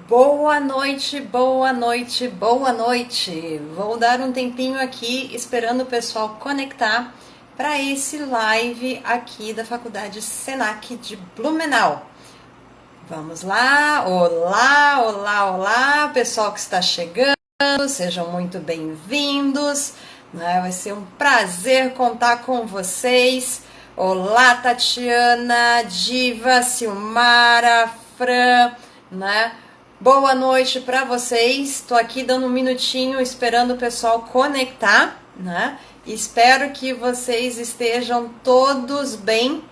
Boa noite, boa noite, boa noite. Vou dar um tempinho aqui esperando o pessoal conectar para esse live aqui da Faculdade Senac de Blumenau. Vamos lá, olá, olá, olá, pessoal que está chegando, sejam muito bem-vindos. Vai ser um prazer contar com vocês. Olá, Tatiana, Diva, Silmara, Fran, né? Boa noite para vocês. Estou aqui dando um minutinho esperando o pessoal conectar, né? Espero que vocês estejam todos bem,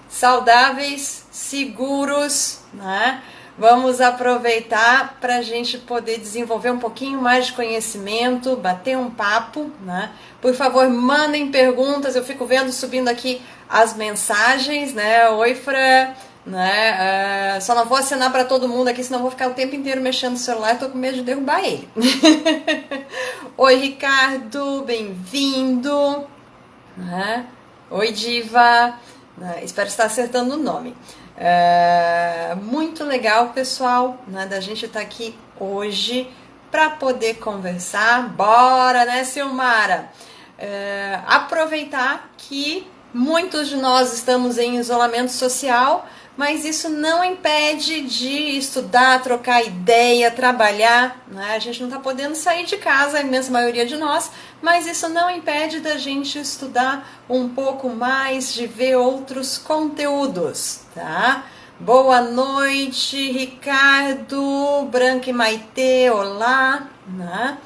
saudáveis, seguros, né? Vamos aproveitar para a gente poder desenvolver um pouquinho mais de conhecimento, bater um papo, né? Por favor, mandem perguntas. Eu fico vendo subindo aqui as mensagens, né? Oi, Fran. Né? Só não vou assinar para todo mundo aqui, senão vou ficar o tempo inteiro mexendo no celular, tô com medo de derrubar ele. Oi, Ricardo, bem-vindo. Né? Oi, Diva. Espero estar acertando o nome. Muito legal, pessoal, né, da gente estar aqui hoje para poder conversar. Bora, né, Silmara? Aproveitar que muitos de nós estamos em isolamento social, mas isso não impede de estudar, trocar ideia, trabalhar, né? A gente não está podendo sair de casa, a imensa maioria de nós, mas isso não impede da gente estudar um pouco mais, de ver outros conteúdos, tá? Boa noite, Ricardo, Branca e Maitê, olá, né?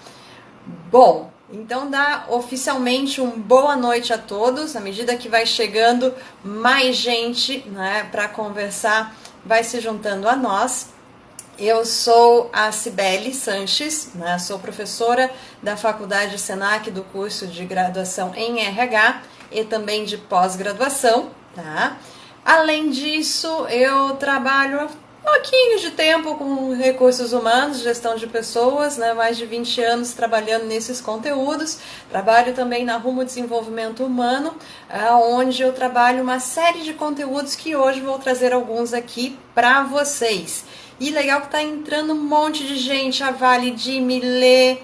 Bom, então dá oficialmente um boa noite a todos. À medida que vai chegando mais gente, né, para conversar, vai se juntando a nós. Eu sou a Cibele Sanches, né, sou professora da Faculdade Senac do curso de graduação em RH e também de pós-graduação, tá? Além disso, eu trabalho pouquinho de tempo com recursos humanos, gestão de pessoas, né? Mais de 20 anos trabalhando nesses conteúdos. Trabalho também na Rumo Desenvolvimento Humano, onde eu trabalho uma série de conteúdos que hoje vou trazer alguns aqui para vocês. E legal que tá entrando um monte de gente, a Vale de Milê,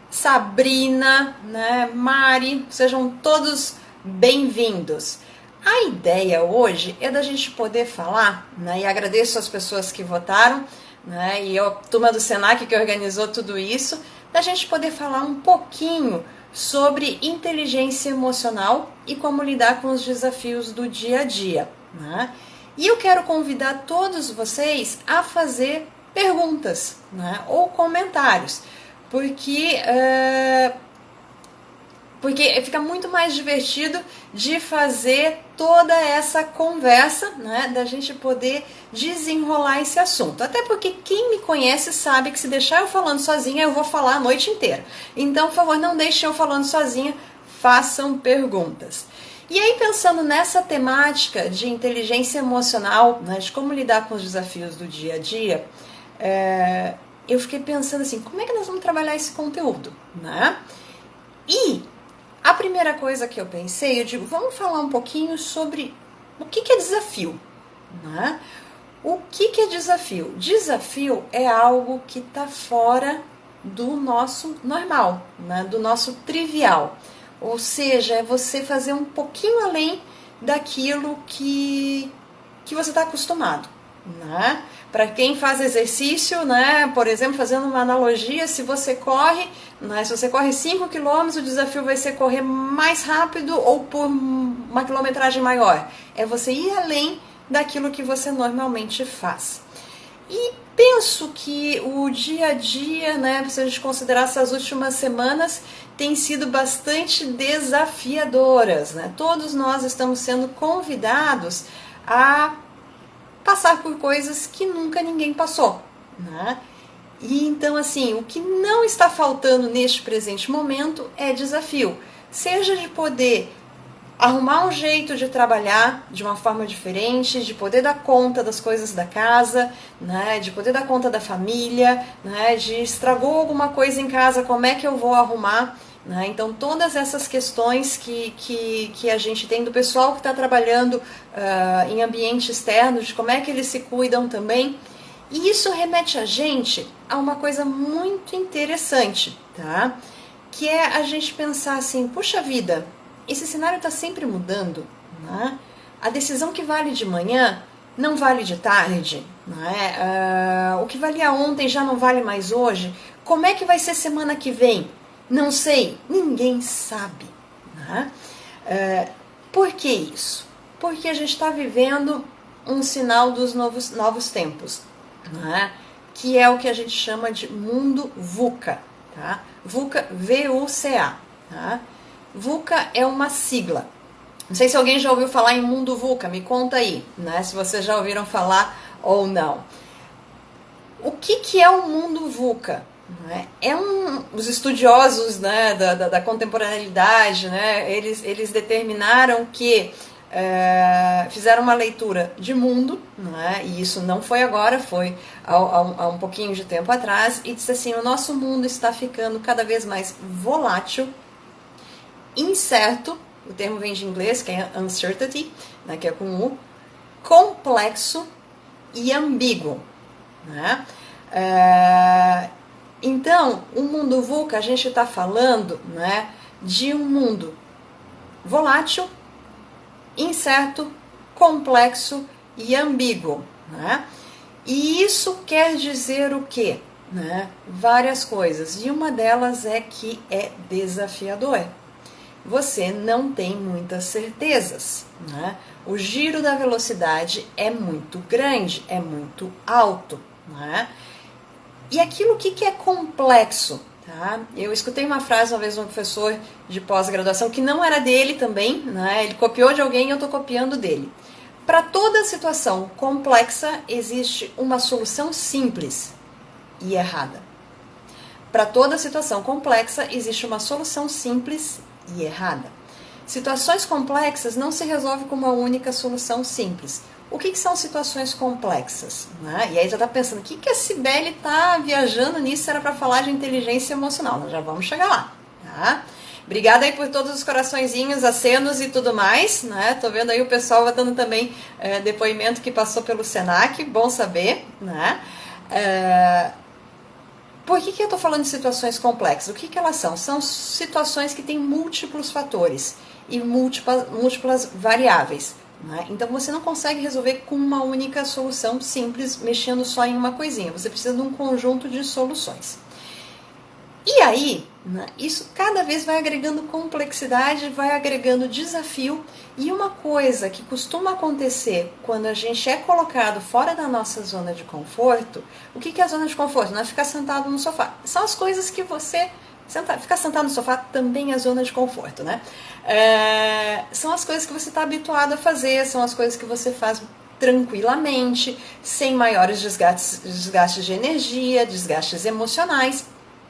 Sabrina, né? Mari, sejam todos bem-vindos. A ideia hoje é da gente poder falar, né, e agradeço as pessoas que votaram, né, e a turma do Senac que organizou tudo isso, da gente poder falar um pouquinho sobre inteligência emocional e como lidar com os desafios do dia a dia, né? E eu quero convidar todos vocês a fazer perguntas, né, ou comentários, porque fica muito mais divertido de fazer toda essa conversa, né, da gente poder desenrolar esse assunto. Até porque quem me conhece sabe que se deixar eu falando sozinha, eu vou falar a noite inteira. Então, por favor, não deixem eu falando sozinha, façam perguntas. E aí, pensando nessa temática de inteligência emocional, né, de como lidar com os desafios do dia a dia, eu fiquei pensando assim, como é que nós vamos trabalhar esse conteúdo, né? E a primeira coisa que eu pensei, eu digo, vamos falar um pouquinho sobre o que é desafio, né? O que é desafio? Desafio é algo que está fora do nosso normal, né? Do nosso trivial. Ou seja, é você fazer um pouquinho além daquilo que você está acostumado, né? Para quem faz exercício, né, por exemplo, fazendo uma analogia, se você corre, né, se você corre 5 km, o desafio vai ser correr mais rápido ou por uma quilometragem maior. É você ir além daquilo que você normalmente faz. E penso que o dia a dia, né, se a gente considerar essas últimas semanas, tem sido bastante desafiadoras, né? Todos nós estamos sendo convidados a passar por coisas que nunca ninguém passou, né? E então, assim, o que não está faltando neste presente momento é desafio. Seja de poder arrumar um jeito de trabalhar de uma forma diferente, de poder dar conta das coisas da casa, né? De poder dar conta da família, né? De estragou alguma coisa em casa, como é que eu vou arrumar? Né? Então, todas essas questões que a gente tem do pessoal que está trabalhando em ambiente externo, de como é que eles se cuidam também. E isso remete a gente a uma coisa muito interessante, tá? Que é a gente pensar assim, puxa vida, esse cenário está sempre mudando, né? A decisão que vale de manhã não vale de tarde, né? O que valia ontem já não vale mais hoje. Como é que vai ser semana que vem? Não sei, ninguém sabe, né? Por que isso? Porque a gente está vivendo um sinal dos novos tempos, né? Que é o que a gente chama de mundo VUCA, tá? VUCA, V-U-C-A. Tá? VUCA é uma sigla. Não sei se alguém já ouviu falar em mundo VUCA, me conta aí, né? Se vocês já ouviram falar ou não. O que é o mundo VUCA? Os estudiosos, né, da contemporaneidade, né, eles determinaram que fizeram uma leitura de mundo, né, e isso não foi agora, foi há um pouquinho de tempo atrás, e disse assim, o nosso mundo está ficando cada vez mais volátil, incerto, o termo vem de inglês, que é uncertainty, né, que é com U, complexo e ambíguo, né? Então, o mundo VUCA, a gente está falando, né, de um mundo volátil, incerto, complexo e ambíguo, né? E isso quer dizer o quê? Né? Várias coisas, e uma delas é que é desafiador. Você não tem muitas certezas, né? O giro da velocidade é muito grande, é muito alto, né? E aquilo que é complexo, tá? Eu escutei uma frase uma vez de um professor de pós-graduação que não era dele também, né? Ele copiou de alguém e eu estou copiando dele. Para toda situação complexa existe uma solução simples e errada. Para toda situação complexa existe uma solução simples e errada. Situações complexas não se resolvem com uma única solução simples. O que são situações complexas? Né? E aí já está pensando, o que a Cibele está viajando nisso? Era para falar de inteligência emocional. Nós já vamos chegar lá. Tá? Obrigada aí por todos os coraçõezinhos, acenos e tudo mais. Né? Tô vendo aí o pessoal dando também depoimento que passou pelo Senac. Bom saber. Né? Por que eu estou falando de situações complexas? O que elas são? São situações que têm múltiplos fatores e múltiplas variáveis. Né? Então você não consegue resolver com uma única solução simples, mexendo só em uma coisinha. Você precisa de um conjunto de soluções. E aí, né, isso cada vez vai agregando complexidade, vai agregando desafio. E uma coisa que costuma acontecer quando a gente é colocado fora da nossa zona de conforto, o que é a zona de conforto? Não é ficar sentado no sofá. São as coisas que você... Ficar sentado no sofá também é zona de conforto, né? São as coisas que você está habituado a fazer, são as coisas que você faz tranquilamente, sem maiores desgastes de energia, desgastes emocionais.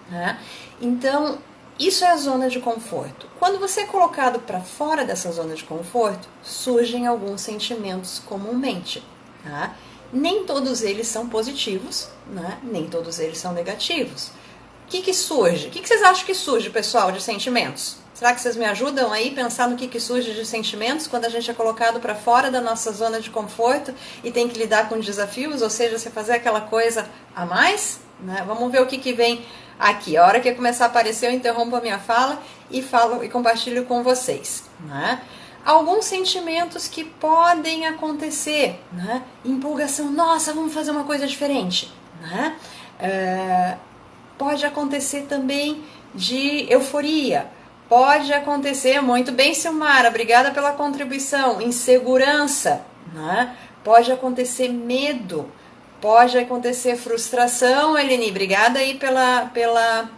Né? Então, isso é a zona de conforto. Quando você é colocado para fora dessa zona de conforto, surgem alguns sentimentos comumente. Tá? Nem todos eles são positivos, né? Nem todos eles são negativos. O que surge? O que vocês acham que surge, pessoal, de sentimentos? Será que vocês me ajudam aí a pensar no que surge de sentimentos quando a gente é colocado para fora da nossa zona de conforto e tem que lidar com desafios, ou seja, você fazer aquela coisa a mais? Né? Vamos ver o que vem aqui. A hora que começar a aparecer, eu interrompo a minha fala e falo e compartilho com vocês. Né? Alguns sentimentos que podem acontecer. Né? Empolgação, nossa, vamos fazer uma coisa diferente. Né? Pode acontecer também de euforia. Pode acontecer, muito bem, Silmara, obrigada pela contribuição. Insegurança. Né? Pode acontecer medo. Pode acontecer frustração, Eleni, obrigada aí pela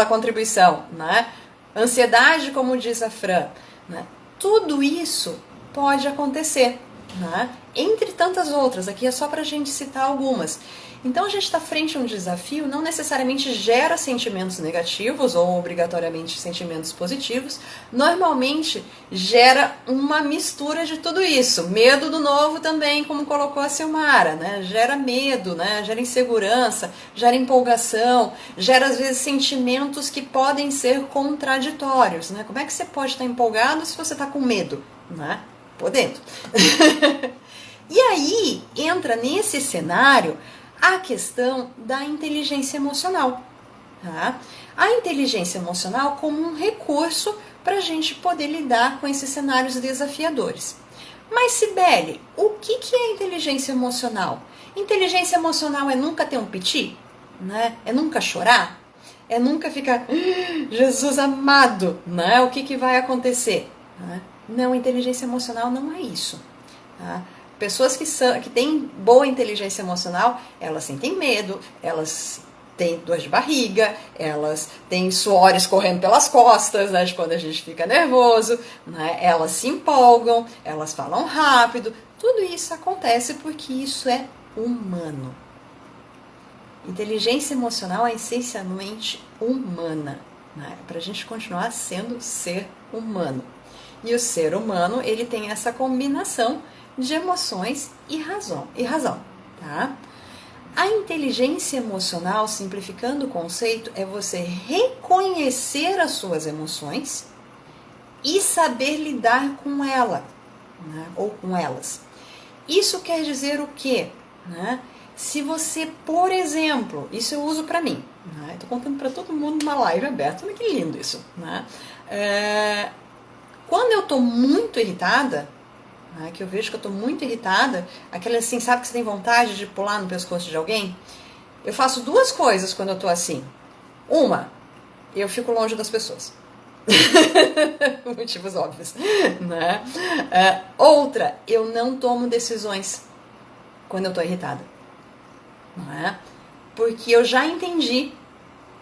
contribuição, né? Ansiedade, como diz a Fran, né? Tudo isso pode acontecer, né? Entre tantas outras, aqui é só para a gente citar algumas. Então a gente está frente a um desafio, não necessariamente gera sentimentos negativos ou obrigatoriamente sentimentos positivos, normalmente gera uma mistura de tudo isso. Medo do novo também, como colocou a Silmara, né? Gera medo, né? Gera insegurança, gera empolgação, gera às vezes sentimentos que podem ser contraditórios, né? Como é que você pode estar empolgado se você está com medo? Né? Podendo. E aí entra nesse cenário a questão da inteligência emocional. Tá? A inteligência emocional como um recurso para a gente poder lidar com esses cenários desafiadores. Mas, Cibele, o que é inteligência emocional? Inteligência emocional é nunca ter um piti? Né? É nunca chorar? É nunca ficar, Jesus amado, né? O que vai acontecer? Né? Não, inteligência emocional não é isso. Tá? Pessoas que têm boa inteligência emocional, elas sentem medo, elas têm dor de barriga, elas têm suores correndo pelas costas, né, de quando a gente fica nervoso, né, elas se empolgam, elas falam rápido, tudo isso acontece porque isso é humano. Inteligência emocional é essencialmente humana, né, para a gente continuar sendo ser humano. E o ser humano, ele tem essa combinação de emoções e razão, tá? A inteligência emocional, simplificando o conceito, é você reconhecer as suas emoções e saber lidar com ela, né? Ou com elas. Isso quer dizer o quê? Né? Se você, por exemplo, isso eu uso para mim, né? Estou contando para todo mundo numa live aberta, olha que lindo isso, né? Quando eu estou muito irritada, né, que eu vejo que eu estou muito irritada, aquela assim, sabe que você tem vontade de pular no pescoço de alguém? Eu faço duas coisas quando eu estou assim. Uma, eu fico longe das pessoas. Motivos óbvios, né? Outra, eu não tomo decisões quando eu estou irritada. Não é? Porque eu já entendi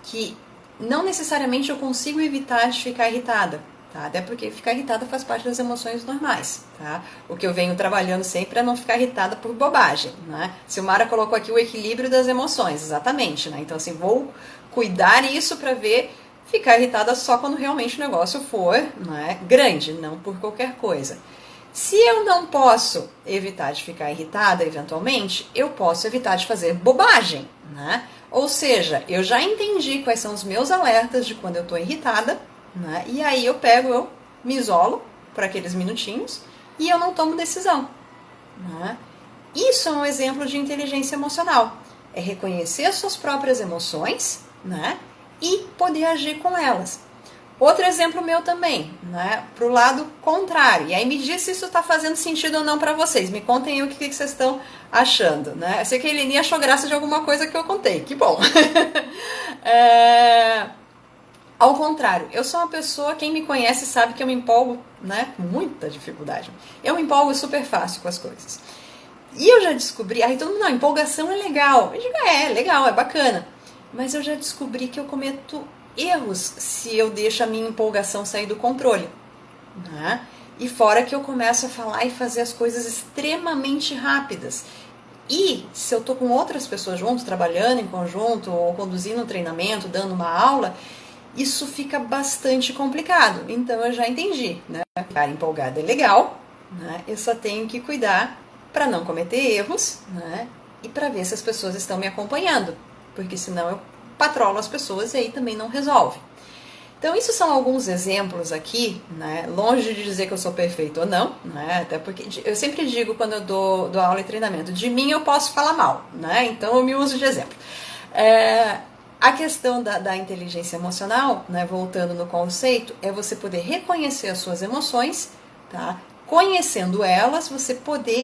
que não necessariamente eu consigo evitar de ficar irritada. Tá? Até porque ficar irritada faz parte das emoções normais. Tá? O que eu venho trabalhando sempre é não ficar irritada por bobagem. Né? Silmara colocou aqui o equilíbrio das emoções, exatamente. Né? Então, assim, vou cuidar isso para ver ficar irritada só quando realmente o negócio for, né, grande, não por qualquer coisa. Se eu não posso evitar de ficar irritada, eventualmente, eu posso evitar de fazer bobagem. Né? Ou seja, eu já entendi quais são os meus alertas de quando eu estou irritada, né? E aí eu me isolo por aqueles minutinhos e eu não tomo decisão. Né? Isso é um exemplo de inteligência emocional. É reconhecer as suas próprias emoções, né? E poder agir com elas. Outro exemplo meu também, né? Para o lado contrário. E aí me diz se isso está fazendo sentido ou não para vocês. Me contem aí o que vocês estão achando. Né? Eu sei que a Eleni achou graça de alguma coisa que eu contei. Que bom! Ao contrário, eu sou uma pessoa, quem me conhece sabe que eu me empolgo, né, com muita dificuldade. Eu me empolgo super fácil com as coisas. E eu já descobri, aí todo mundo, não, empolgação é legal. Eu digo, legal, é bacana. Mas eu já descobri que eu cometo erros se eu deixo a minha empolgação sair do controle. Né? E fora que eu começo a falar e fazer as coisas extremamente rápidas. E se eu estou com outras pessoas juntos, trabalhando em conjunto, ou conduzindo um treinamento, dando uma aula, isso fica bastante complicado. Então eu já entendi, né? Ficar empolgada é legal, né? Eu só tenho que cuidar para não cometer erros, né? E para ver se as pessoas estão me acompanhando, porque senão eu patrolo as pessoas e aí também não resolve. Então isso são alguns exemplos aqui, né? Longe de dizer que eu sou perfeito ou não, né? Até porque eu sempre digo quando eu dou aula e treinamento, de mim eu posso falar mal, né? Então eu me uso de exemplo. A questão da inteligência emocional, né, voltando no conceito, é você poder reconhecer as suas emoções, tá? Conhecendo elas, você poder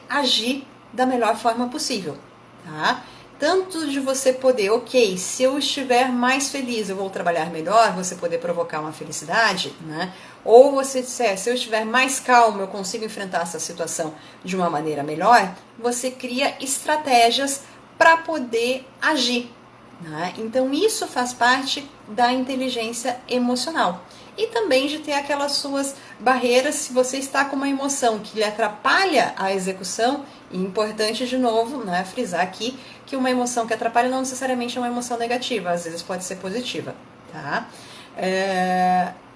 agir da melhor forma possível. Tá? Tanto de você poder, ok, se eu estiver mais feliz, eu vou trabalhar melhor, você poder provocar uma felicidade, né? Ou você disser, se eu estiver mais calmo, eu consigo enfrentar essa situação de uma maneira melhor, você cria estratégias para poder agir. Né? Então isso faz parte da inteligência emocional. E também de ter aquelas suas barreiras se você está com uma emoção que lhe atrapalha a execução. E importante de novo, né, frisar aqui que uma emoção que atrapalha não necessariamente é uma emoção negativa, às vezes pode ser positiva. Tá?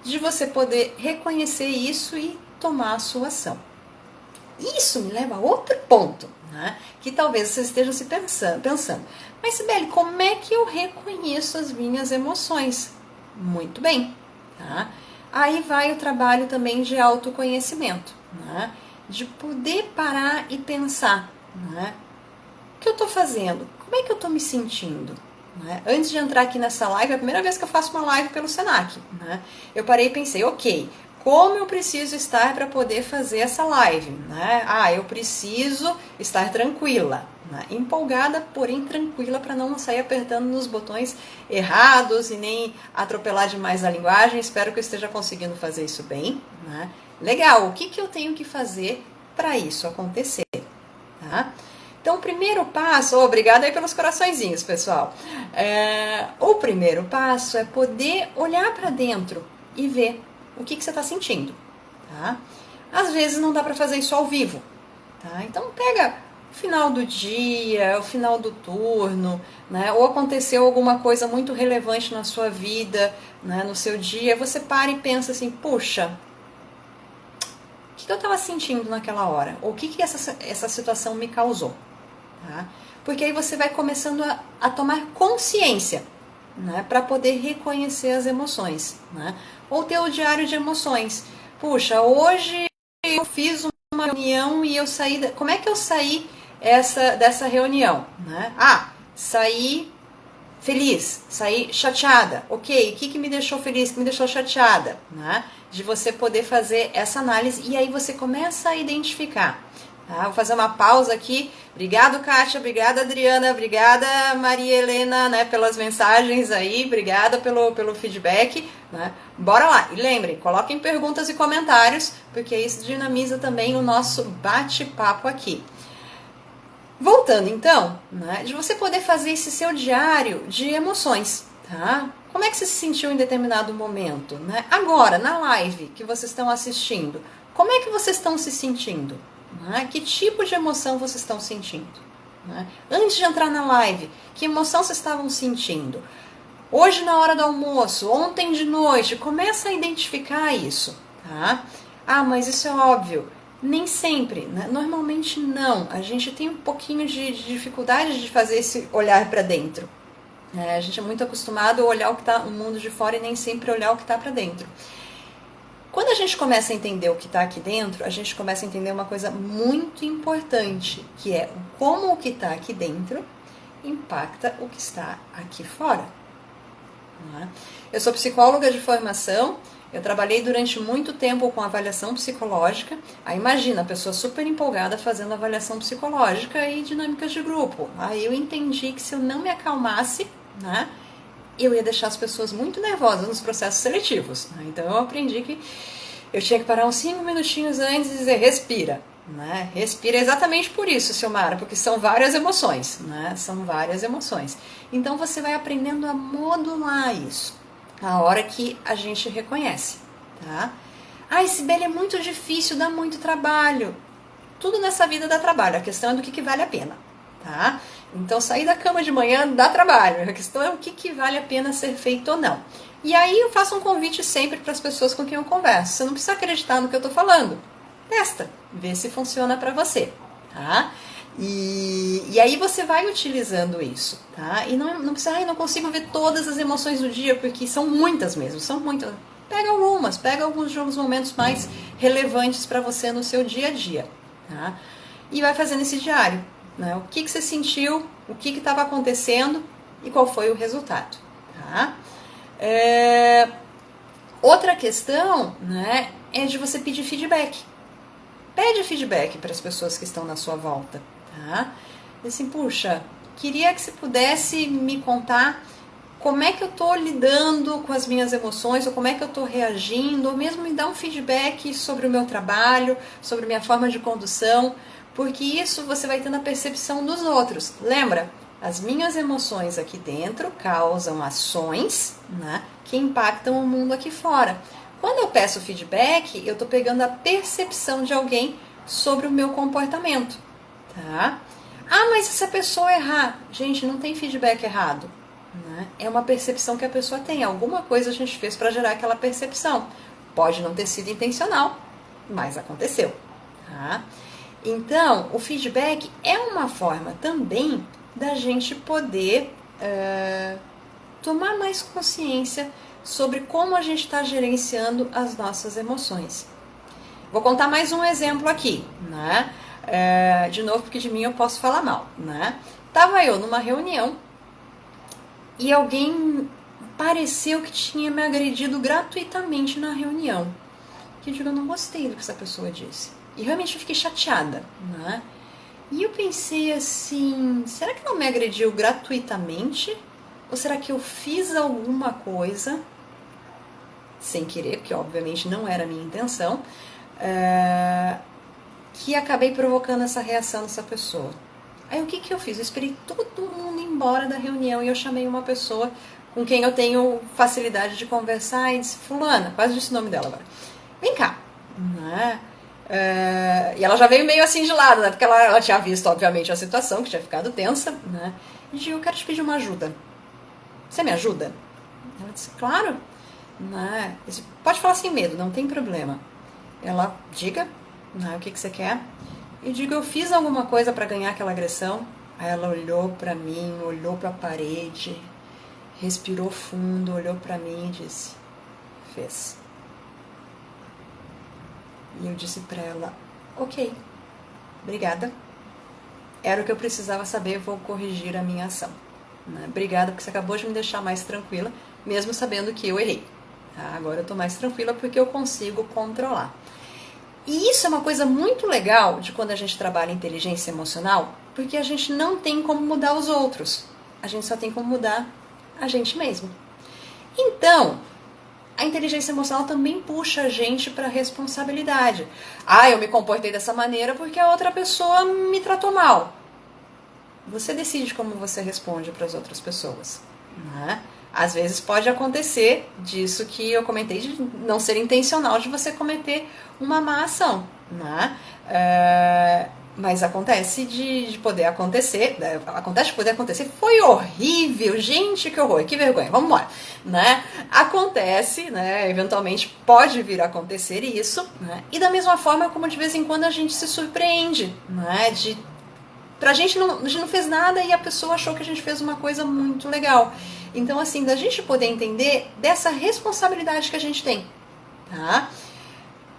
De você poder reconhecer isso e tomar a sua ação. Isso me leva a outro ponto, né, que talvez vocês estejam se pensando. Mas, Cibele, como é que eu reconheço as minhas emoções? Muito bem. Tá? Aí vai o trabalho também de autoconhecimento. Né? de poder parar e pensar, né? O que eu estou fazendo? Como é que eu estou me sentindo? Né? Antes de entrar aqui nessa live, é a primeira vez que eu faço uma live pelo Senac. Né? Eu parei e pensei, ok, como eu preciso estar para poder fazer essa live? Né? Eu preciso estar tranquila, né? Empolgada, porém tranquila, para não sair apertando nos botões errados e nem atropelar demais a linguagem. Espero que eu esteja conseguindo fazer isso bem. Né? Legal, o que eu tenho que fazer para isso acontecer? Tá? Então, o primeiro passo, obrigada aí pelos coraçõezinhos, pessoal. O primeiro passo é poder olhar para dentro e ver o que você está sentindo. Tá? Às vezes não dá para fazer isso ao vivo. Tá? Então, pega o final do dia, o final do turno, né? Ou aconteceu alguma coisa muito relevante na sua vida, né? No seu dia, você para e pensa assim, puxa, o que eu estava sentindo naquela hora? Ou o que essa situação me causou? Tá? Porque aí você vai começando a tomar consciência, né, para poder reconhecer as emoções, né? Ou ter o diário de emoções. Puxa, hoje eu fiz uma reunião e eu saí. Como é que eu saí dessa reunião? Né? Saí feliz, saí chateada. Ok, o que me deixou feliz, o que me deixou chateada? Né? De você poder fazer essa análise e aí você começa a identificar. Tá? Vou fazer uma pausa aqui. Obrigado, Kátia. Obrigada, Adriana. Obrigada, Maria Helena, né, pelas mensagens aí. Obrigada pelo feedback. Né? Bora lá. E lembrem, coloquem perguntas e comentários, porque isso dinamiza também o nosso bate-papo aqui. Voltando então, né, de você poder fazer esse seu diário de emoções. Tá? Como é que você se sentiu em determinado momento? Né? Agora, na live que vocês estão assistindo, como é que vocês estão se sentindo? Né? Que tipo de emoção vocês estão sentindo? Né? Antes de entrar na live, que emoção vocês estavam sentindo? Hoje na hora do almoço, ontem de noite, começa a identificar isso. Tá? Mas isso é óbvio. Nem sempre, né? Normalmente não. A gente tem um pouquinho de dificuldade de fazer esse olhar para dentro. A gente é muito acostumado a olhar o que está no mundo de fora e nem sempre olhar o que está para dentro. Quando a gente começa a entender o que está aqui dentro, a gente começa a entender uma coisa muito importante, que é como o que está aqui dentro impacta o que está aqui fora. Eu sou psicóloga de formação, eu trabalhei durante muito tempo com avaliação psicológica. Aí imagina, a pessoa super empolgada fazendo avaliação psicológica e dinâmicas de grupo. Aí eu entendi que se eu não me acalmasse, né, eu ia deixar as pessoas muito nervosas nos processos seletivos. Então eu aprendi que eu tinha que parar uns 5 minutinhos antes e dizer, respira. Né? Respira exatamente por isso, Silmara, porque são várias emoções. Né? São várias emoções. Então você vai aprendendo a modular isso, a hora que a gente reconhece. Tá? Sibeli, é muito difícil, dá muito trabalho. Tudo nessa vida dá trabalho, a questão é do que vale a pena. Tá? Então sair da cama de manhã dá trabalho, a questão é o que vale a pena ser feito ou não. E aí eu faço um convite sempre para as pessoas com quem eu converso. Você não precisa acreditar no que eu estou falando. Testa, vê se funciona para você. Tá? E aí você vai utilizando isso. Tá? E não precisa, não consigo ver todas as emoções do dia, porque são muitas mesmo, são muitas. Pega alguns momentos mais relevantes para você no seu dia a dia. Tá? E vai fazendo esse diário. Né? O que você sentiu, o que estava acontecendo e qual foi o resultado. Tá? Outra questão, né, é de você pedir feedback. Pede feedback para as pessoas que estão na sua volta. Tá? Assim, puxa, queria que você pudesse me contar como é que eu estou lidando com as minhas emoções, ou como é que eu estou reagindo, ou mesmo me dar um feedback sobre o meu trabalho, sobre a minha forma de condução, porque isso você vai tendo a percepção dos outros. Lembra? As minhas emoções aqui dentro causam ações, né, que impactam o mundo aqui fora. Quando eu peço feedback, eu estou pegando a percepção de alguém sobre o meu comportamento. Tá? Mas se a pessoa errar? Gente, não tem feedback errado. Né? É uma percepção que a pessoa tem. Alguma coisa a gente fez para gerar aquela percepção. Pode não ter sido intencional, mas aconteceu. Tá? Então, o feedback é uma forma também da gente poder tomar mais consciência sobre como a gente está gerenciando as nossas emoções. Vou contar mais um exemplo aqui, né? De novo, porque de mim eu posso falar mal, né? Tava eu numa reunião e alguém pareceu que tinha me agredido gratuitamente na reunião. Que eu digo, eu não gostei do que essa pessoa disse. E realmente eu fiquei chateada, né? E eu pensei assim, será que não me agrediu gratuitamente? Ou será que eu fiz alguma coisa, sem querer, porque obviamente não era a minha intenção, que acabei provocando essa reação dessa pessoa? Aí o que eu fiz? Eu esperei todo mundo ir embora da reunião e eu chamei uma pessoa com quem eu tenho facilidade de conversar e disse, fulana, quase disse o nome dela agora, vem cá, né? E ela já veio meio assim de lado, né? Porque ela tinha visto, obviamente, a situação, que tinha ficado tensa, né? E disse, eu quero te pedir uma ajuda. Você me ajuda? Ela disse, claro. Né? Disse, pode falar sem medo, não tem problema. Ela, diga, né? O que você quer? Eu digo, eu fiz alguma coisa para ganhar aquela agressão? Aí ela olhou para mim, olhou para a parede, respirou fundo, olhou para mim e disse, fez. E eu disse para ela, ok, obrigada. Era o que eu precisava saber, vou corrigir a minha ação. Né? Obrigada, porque você acabou de me deixar mais tranquila, mesmo sabendo que eu errei. Tá? Agora eu estou mais tranquila porque eu consigo controlar. E isso é uma coisa muito legal de quando a gente trabalha inteligência emocional, porque a gente não tem como mudar os outros. A gente só tem como mudar a gente mesmo. Então, a inteligência emocional também puxa a gente para a responsabilidade. Eu me comportei dessa maneira porque a outra pessoa me tratou mal. Você decide como você responde para as outras pessoas. Né? Às vezes pode acontecer disso que eu comentei, de não ser intencional de você cometer uma má ação. Né? Mas acontece de poder acontecer, acontece de poder acontecer, foi horrível, gente, que horror, que vergonha, vamos embora, né? Acontece, né? Eventualmente pode vir a acontecer isso, né? E da mesma forma como de vez em quando a gente se surpreende, né? A gente não fez nada e a pessoa achou que a gente fez uma coisa muito legal. Então, assim, da gente poder entender dessa responsabilidade que a gente tem, tá?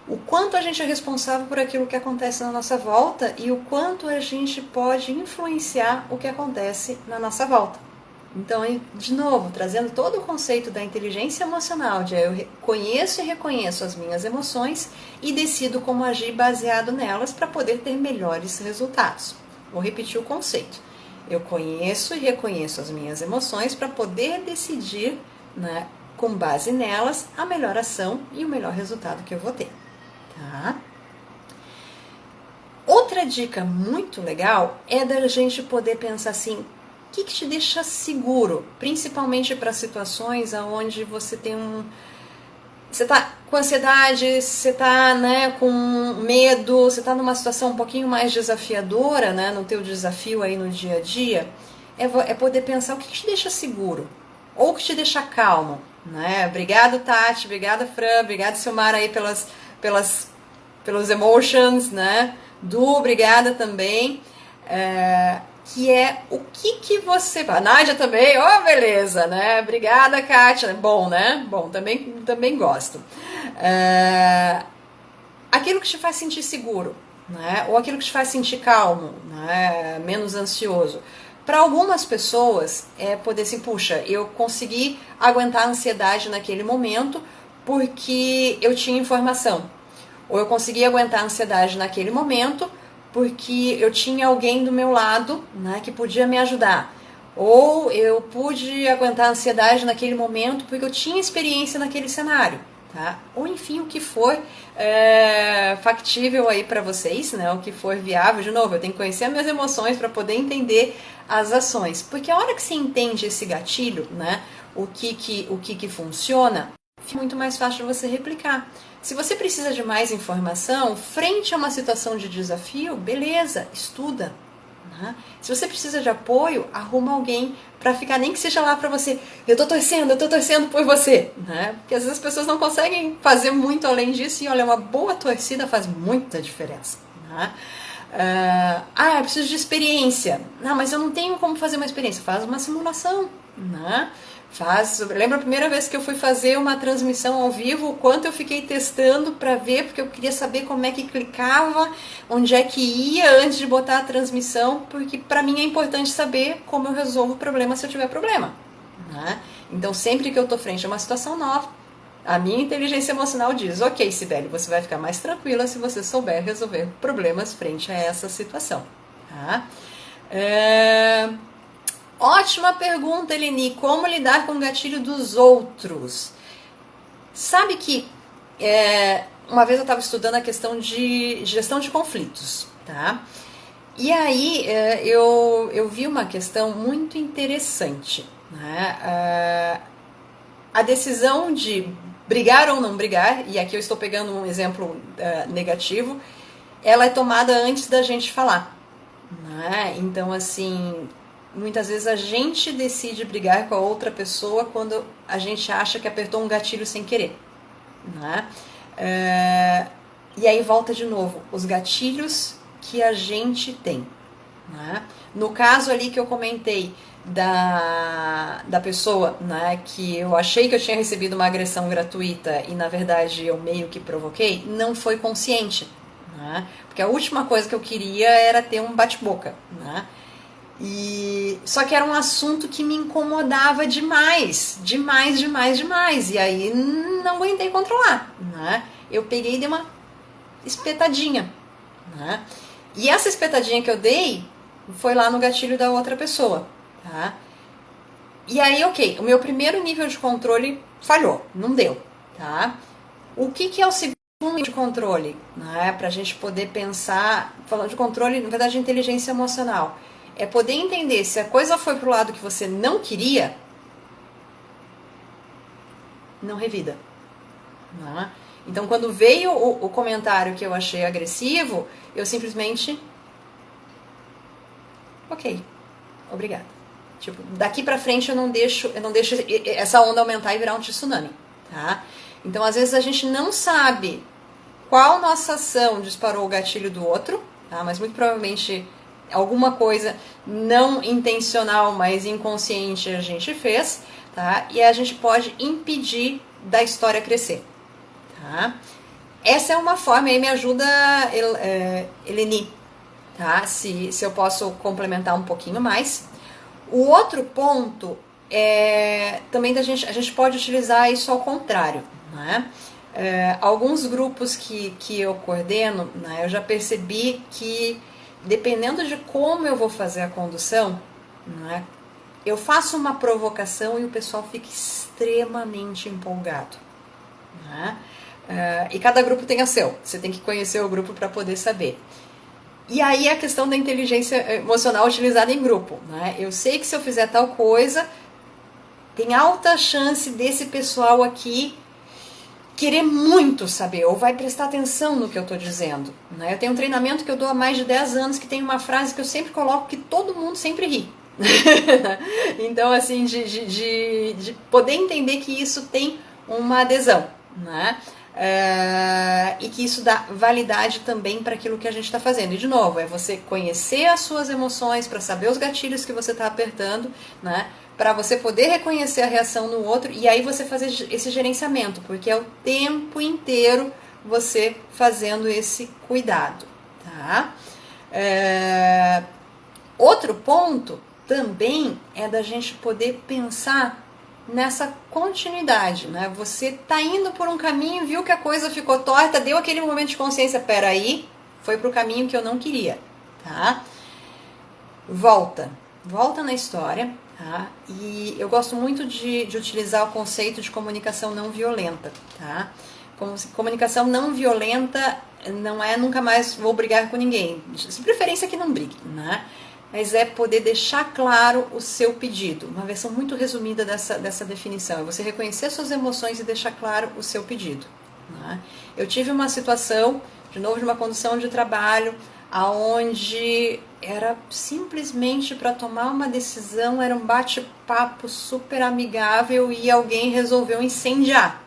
O quanto a gente é responsável por aquilo que acontece na nossa volta e o quanto a gente pode influenciar o que acontece na nossa volta. Então, de novo, trazendo todo o conceito da inteligência emocional, de eu conheço e reconheço as minhas emoções e decido como agir baseado nelas para poder ter melhores resultados. Vou repetir o conceito. Eu conheço e reconheço as minhas emoções para poder decidir, né, com base nelas, a melhor ação e o melhor resultado que eu vou ter. Tá? Outra dica muito legal é da gente poder pensar assim, o que te deixa seguro, principalmente para situações onde você tem você está com ansiedade, você está, né, com medo, você está numa situação um pouquinho mais desafiadora, né, no teu desafio aí no dia a dia, é poder pensar o que te deixa seguro, ou o que te deixa calmo, né? Obrigado, Tati, obrigada, Fran, obrigado, Silmar, aí pelos emotions, né? Obrigada também. Que é o que você... A Nádia também, beleza, né? Obrigada, Kátia. Bom, né? Bom, também gosto. Aquilo que te faz sentir seguro, né? Ou aquilo que te faz sentir calmo, né? Menos ansioso. Para algumas pessoas, é poder assim, puxa, eu consegui aguentar a ansiedade naquele momento porque eu tinha informação. Ou eu consegui aguentar a ansiedade naquele momento porque eu tinha alguém do meu lado, né, que podia me ajudar. Ou eu pude aguentar a ansiedade naquele momento porque eu tinha experiência naquele cenário. Tá? Ou enfim, o que for factível aí para vocês, né? O que for viável. De novo, eu tenho que conhecer as minhas emoções para poder entender as ações. Porque a hora que você entende esse gatilho, né? O que funciona, fica muito mais fácil de você replicar. Se você precisa de mais informação, frente a uma situação de desafio, beleza, estuda. Né? Se você precisa de apoio, arruma alguém para ficar, nem que seja lá para você. Eu tô torcendo por você. Né? Porque às vezes as pessoas não conseguem fazer muito além disso e olha, uma boa torcida faz muita diferença. Né? Eu preciso de experiência. Não, mas eu não tenho como fazer uma experiência. Faz uma simulação. Né? Lembra a primeira vez que eu fui fazer uma transmissão ao vivo, o quanto eu fiquei testando para ver, porque eu queria saber como é que clicava, onde é que ia antes de botar a transmissão, porque para mim é importante saber como eu resolvo o problema se eu tiver problema, né? Então sempre que eu tô frente a uma situação nova, a minha inteligência emocional diz: ok, Sibeli, você vai ficar mais tranquila se você souber resolver problemas frente a essa situação, tá? Ótima pergunta, Eleni. Como lidar com o gatilho dos outros? Sabe que uma vez eu estava estudando a questão de gestão de conflitos, tá? E aí eu vi uma questão muito interessante, né? A decisão de brigar ou não brigar, e aqui eu estou pegando um exemplo negativo, ela é tomada antes da gente falar, né? Então, assim, muitas vezes a gente decide brigar com a outra pessoa quando a gente acha que apertou um gatilho sem querer, né? E aí volta de novo, os gatilhos que a gente tem, né? No caso ali que eu comentei da pessoa, né, que eu achei que eu tinha recebido uma agressão gratuita e na verdade eu meio que provoquei, não foi consciente, né? Porque a última coisa que eu queria era ter um bate-boca, né? Só que era um assunto que me incomodava demais, demais, demais, demais. E aí não aguentei controlar, né? Eu peguei e dei uma espetadinha, né? E essa espetadinha que eu dei foi lá no gatilho da outra pessoa, tá? E aí, ok, o meu primeiro nível de controle falhou, não deu, tá? O que é o segundo nível de controle, né? Pra gente poder pensar, falando de controle, na verdade, de inteligência emocional, é poder entender se a coisa foi pro lado que você não queria, não revida, né? Então, quando veio o comentário que eu achei agressivo, eu simplesmente, ok, obrigada. Tipo, daqui pra frente eu não deixo essa onda aumentar e virar um tsunami, tá? Então, às vezes a gente não sabe qual nossa ação disparou o gatilho do outro, tá? Mas muito provavelmente alguma coisa não intencional, mas inconsciente a gente fez, tá? E a gente pode impedir da história crescer, tá? Essa é uma forma, aí me ajuda, Eleni, tá? Se eu posso complementar um pouquinho mais. O outro ponto é também a gente pode utilizar isso ao contrário, né? Alguns grupos que eu coordeno, né, eu já percebi que dependendo de como eu vou fazer a condução, né, eu faço uma provocação e o pessoal fica extremamente empolgado, né? E cada grupo tem a seu, você tem que conhecer o grupo para poder saber. E aí a questão da inteligência emocional utilizada em grupo, né? Eu sei que se eu fizer tal coisa, tem alta chance desse pessoal aqui querer muito saber, ou vai prestar atenção no que eu estou dizendo, né? Eu tenho um treinamento que eu dou há mais de 10 anos que tem uma frase que eu sempre coloco que todo mundo sempre ri. Então, assim, de poder entender que isso tem uma adesão, né? E que isso dá validade também para aquilo que a gente está fazendo. E de novo, é você conhecer as suas emoções para saber os gatilhos que você está apertando, né? Para você poder reconhecer a reação no outro e aí você fazer esse gerenciamento, porque é o tempo inteiro você fazendo esse cuidado, tá? Outro ponto também é da gente poder pensar nessa continuidade, né? Você tá indo por um caminho, viu que a coisa ficou torta, deu aquele momento de consciência, peraí, foi pro caminho que eu não queria, tá? Volta na história, tá? E eu gosto muito de utilizar o conceito de comunicação não violenta, tá? Comunicação não violenta não é nunca mais vou brigar com ninguém, de preferência que não brigue, né? Mas é poder deixar claro o seu pedido. Uma versão muito resumida dessa definição. É você reconhecer suas emoções e deixar claro o seu pedido, né? Eu tive uma situação, de novo, de uma condução de trabalho, aonde era simplesmente para tomar uma decisão, era um bate-papo super amigável e alguém resolveu incendiar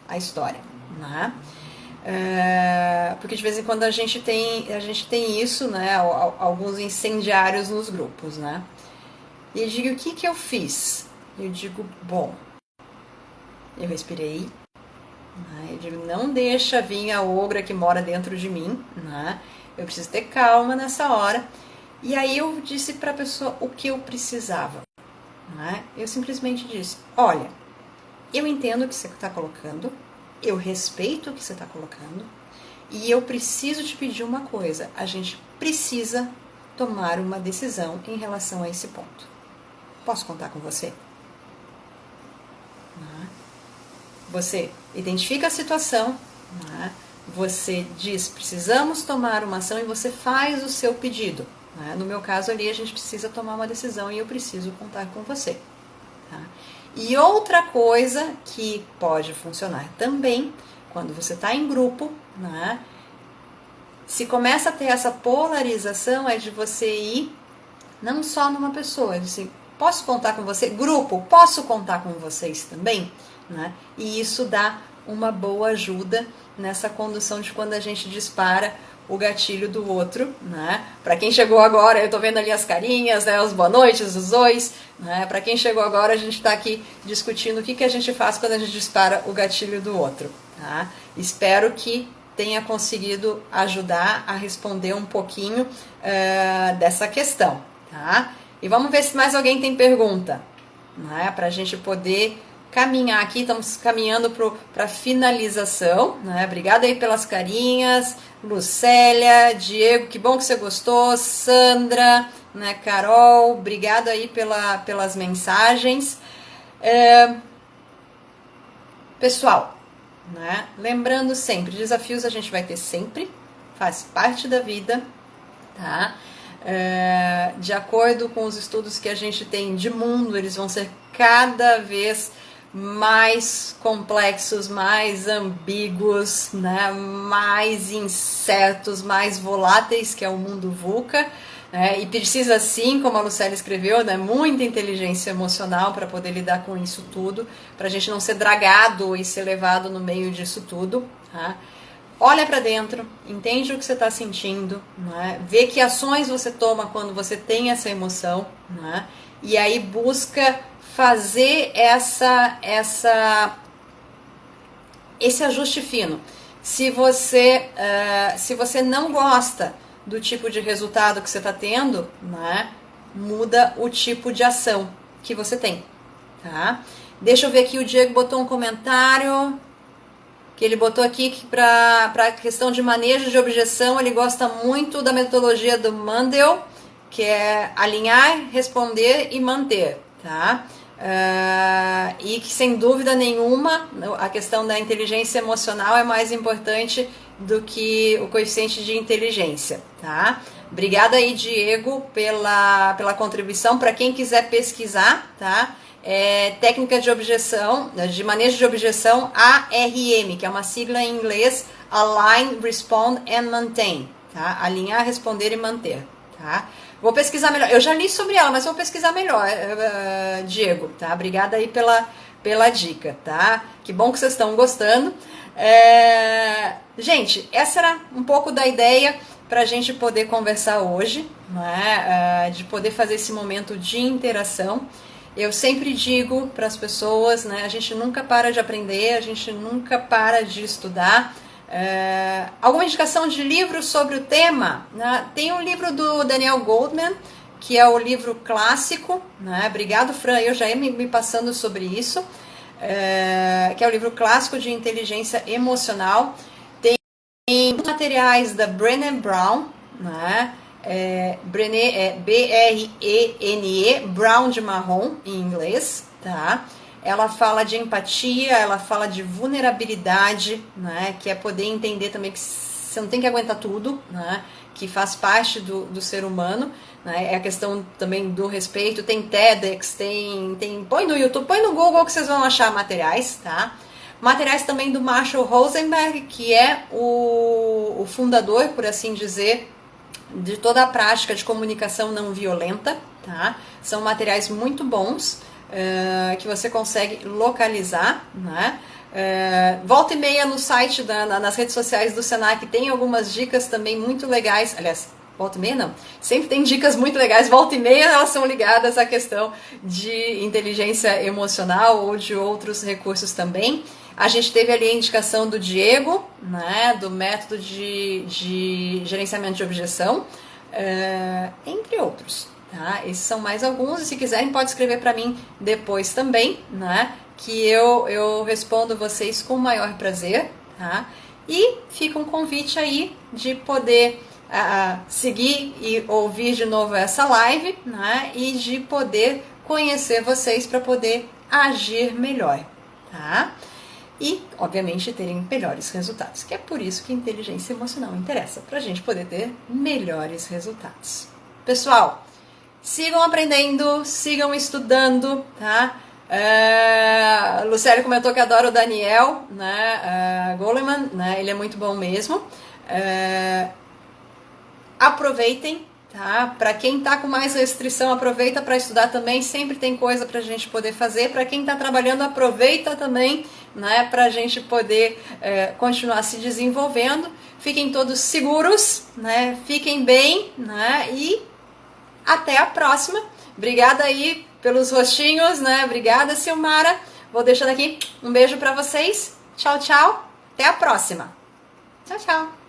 a história, né? Porque de vez em quando a gente tem isso, né? Alguns incendiários nos grupos, né? E eu digo, o que eu fiz? Eu digo, bom, eu respirei, né? Eu digo, não deixa vir a ogra que mora dentro de mim, né? Eu preciso ter calma nessa hora. E aí eu disse para a pessoa o que eu precisava, né? Eu simplesmente disse, olha, eu entendo o que você está colocando, eu respeito o que você está colocando, e eu preciso te pedir uma coisa, a gente precisa tomar uma decisão em relação a esse ponto. Posso contar com você? Você identifica a situação, né? Você diz, precisamos tomar uma ação e você faz o seu pedido. Né? No meu caso ali, a gente precisa tomar uma decisão e eu preciso contar com você. Tá? E outra coisa que pode funcionar também, quando você está em grupo, né? Se começa a ter essa polarização, é de você ir não só numa pessoa, assim, posso contar com você? Grupo, posso contar com vocês também? Né? E isso dá uma boa ajuda nessa condução de quando a gente dispara o gatilho do outro, né? Para quem chegou agora, eu tô vendo ali as carinhas, né? Os boa noites, os ois, né? Para quem chegou agora, a gente está aqui discutindo o que a gente faz quando a gente dispara o gatilho do outro, tá? Espero que tenha conseguido ajudar a responder um pouquinho dessa questão, tá? E vamos ver se mais alguém tem pergunta, né? Para a gente poder caminhar aqui, estamos caminhando para finalização, né? Obrigada aí pelas carinhas, Lucélia, Diego, que bom que você gostou, Sandra, né? Carol, obrigado aí pelas mensagens. Pessoal, né? Lembrando sempre, desafios a gente vai ter sempre, faz parte da vida, tá? De acordo com os estudos que a gente tem de mundo, eles vão ser cada vez mais complexos, mais ambíguos, né? Mais incertos, mais voláteis, que é o mundo VUCA, né? E precisa sim, como a Lucélia escreveu, né? Muita inteligência emocional para poder lidar com isso tudo, para a gente não ser dragado e ser levado no meio disso tudo, tá? Olha para dentro, entende o que você está sentindo, né? Vê que ações você toma quando você tem essa emoção, né? E aí busca fazer esse ajuste fino. Se você não gosta do tipo de resultado que você está tendo, né? Muda o tipo de ação que você tem, tá? Deixa eu ver aqui, o Diego botou um comentário que ele botou aqui que para a questão de manejo de objeção, ele gosta muito da metodologia do Mandel, que é alinhar, responder e manter, tá? E que sem dúvida nenhuma a questão da inteligência emocional é mais importante do que o coeficiente de inteligência, tá? Obrigada aí, Diego, pela contribuição. Para quem quiser pesquisar, tá? Técnica de objeção, de manejo de objeção, ARM, que é uma sigla em inglês, Align, Respond and Maintain, tá? Alinhar, responder e manter, tá? Vou pesquisar melhor, eu já li sobre ela, mas vou pesquisar melhor, Diego, tá? Obrigada aí pela dica, tá? Que bom que vocês estão gostando. Gente, essa era um pouco da ideia para a gente poder conversar hoje, né? De poder fazer esse momento de interação. Eu sempre digo para as pessoas, né, a gente nunca para de aprender, a gente nunca para de estudar. Alguma indicação de livro sobre o tema? Né? Tem um livro do Daniel Goleman, que é o livro clássico, né? Obrigado, Fran, eu já ia me passando sobre isso, que é o livro clássico de inteligência emocional. Tem materiais da Brené Brown, né? B-R-E-N-E, Brown de marrom em inglês, tá? Ela fala de empatia, ela fala de vulnerabilidade, né? Que é poder entender também que você não tem que aguentar tudo, né? Que faz parte do ser humano, né? É a questão também do respeito. Tem TEDx, põe no YouTube, põe no Google que vocês vão achar materiais, tá? Materiais também do Marshall Rosenberg, que é o fundador, por assim dizer, de toda a prática de comunicação não violenta, tá? São materiais muito bons, que você consegue localizar, né? Volta e meia no site, nas redes sociais do Senac tem algumas dicas também muito legais, aliás, volta e meia não, sempre tem dicas muito legais, volta e meia elas são ligadas à questão de inteligência emocional ou de outros recursos também. A gente teve ali a indicação do Diego, né, do método de gerenciamento de objeção, entre outros. Tá? Esses são mais alguns, e se quiserem pode escrever para mim depois também, né, que eu respondo vocês com o maior prazer. Tá? E fica um convite aí de poder seguir e ouvir de novo essa live, né, e de poder conhecer vocês para poder agir melhor. Tá? E, obviamente, terem melhores resultados, que é por isso que a inteligência emocional interessa, para a gente poder ter melhores resultados. Pessoal, sigam aprendendo, sigam estudando, tá? Lucélio comentou que adora o Daniel, né? Goleman, né? Ele é muito bom mesmo. Aproveitem, tá? Para quem tá com mais restrição, aproveita para estudar também, sempre tem coisa pra gente poder fazer. Para quem tá trabalhando, aproveita também, né, pra gente poder continuar se desenvolvendo. Fiquem todos seguros, né? Fiquem bem, né? E até a próxima. Obrigada aí pelos rostinhos, né? Obrigada, Silmara. Vou deixando aqui um beijo para vocês. Tchau, tchau. Até a próxima. Tchau, tchau.